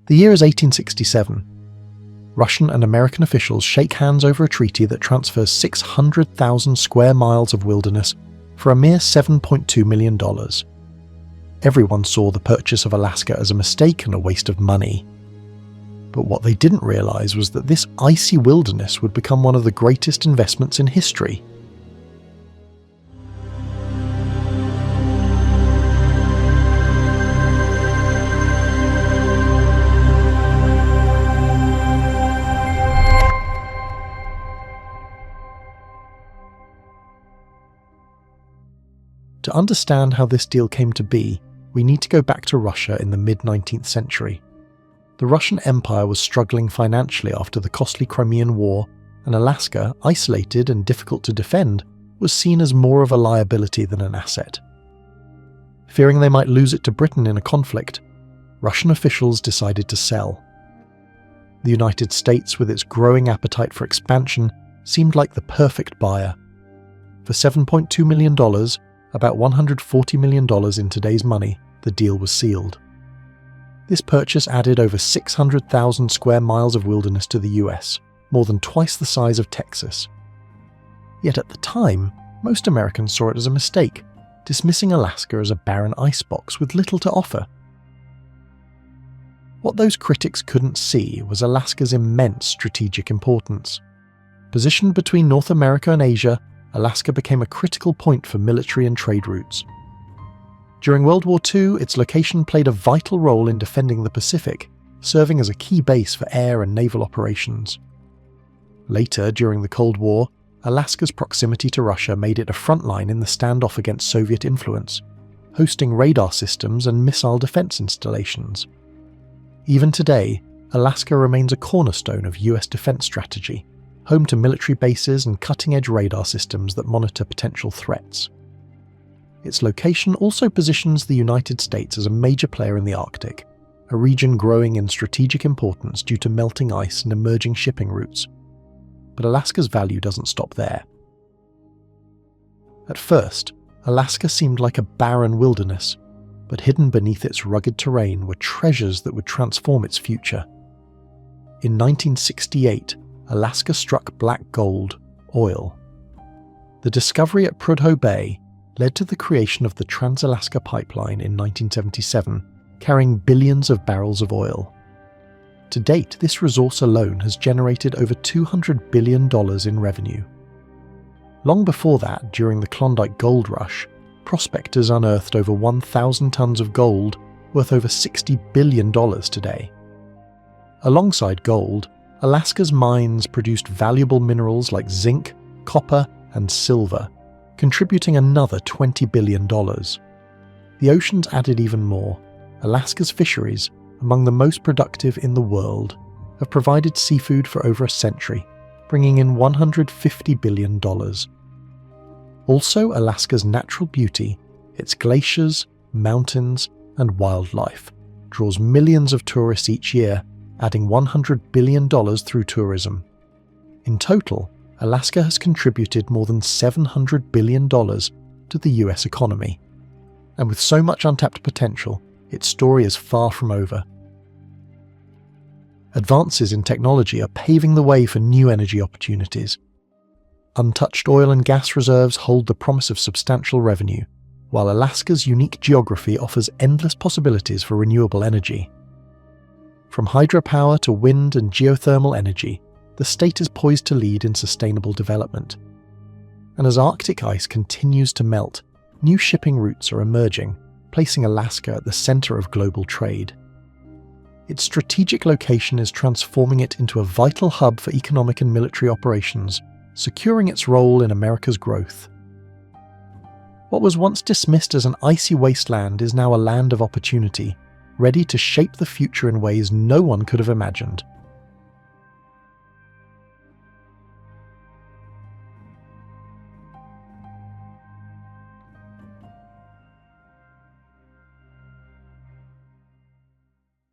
The year is 1867. Russian and American officials shake hands over a treaty that transfers 600,000 square miles of wilderness for a mere $7.2 million. Everyone saw the purchase of Alaska as a mistake and a waste of money. But what they didn't realize was that this icy wilderness would become one of the greatest investments in history. To understand how this deal came to be, we need to go back to Russia in the mid-19th century. The Russian Empire was struggling financially after the costly Crimean War, and Alaska, isolated and difficult to defend, was seen as more of a liability than an asset. Fearing they might lose it to Britain in a conflict, Russian officials decided to sell. The United States, with its growing appetite for expansion, seemed like the perfect buyer. For $7.2 million, about $140 million in today's money, the deal was sealed. This purchase added over 600,000 square miles of wilderness to the US, more than twice the size of Texas. Yet at the time, most Americans saw it as a mistake, dismissing Alaska as a barren icebox with little to offer. What those critics couldn't see was Alaska's immense strategic importance. Positioned between North America and Asia, Alaska became a critical point for military and trade routes. During World War II, its location played a vital role in defending the Pacific, serving as a key base for air and naval operations. Later, during the Cold War, Alaska's proximity to Russia made it a front line in the standoff against Soviet influence, hosting radar systems and missile defense installations. Even today, Alaska remains a cornerstone of US defense strategy, home to military bases and cutting-edge radar systems that monitor potential threats. Its location also positions the United States as a major player in the Arctic, a region growing in strategic importance due to melting ice and emerging shipping routes. But Alaska's value doesn't stop there. At first, Alaska seemed like a barren wilderness, but hidden beneath its rugged terrain were treasures that would transform its future. In 1968, Alaska struck black gold, oil. The discovery at Prudhoe Bay led to the creation of the Trans-Alaska Pipeline in 1977, carrying billions of barrels of oil. To date, this resource alone has generated over $200 billion in revenue. Long before that, during the Klondike Gold Rush, prospectors unearthed over 1,000 tons of gold, worth over $60 billion today. Alongside gold, Alaska's mines produced valuable minerals like zinc, copper, and silver, contributing another $20 billion. The oceans added even more. Alaska's fisheries, among the most productive in the world, have provided seafood for over a century, bringing in $150 billion. Also, Alaska's natural beauty, its glaciers, mountains, and wildlife, draws millions of tourists each year, adding $100 billion through tourism. In total, Alaska has contributed more than $700 billion to the US economy. And with so much untapped potential, its story is far from over. Advances in technology are paving the way for new energy opportunities. Untouched oil and gas reserves hold the promise of substantial revenue, while Alaska's unique geography offers endless possibilities for renewable energy. From hydropower to wind and geothermal energy, the state is poised to lead in sustainable development. And as Arctic ice continues to melt, new shipping routes are emerging, placing Alaska at the center of global trade. Its strategic location is transforming it into a vital hub for economic and military operations, securing its role in America's growth. What was once dismissed as an icy wasteland is now a land of opportunity, ready to shape the future in ways no one could have imagined.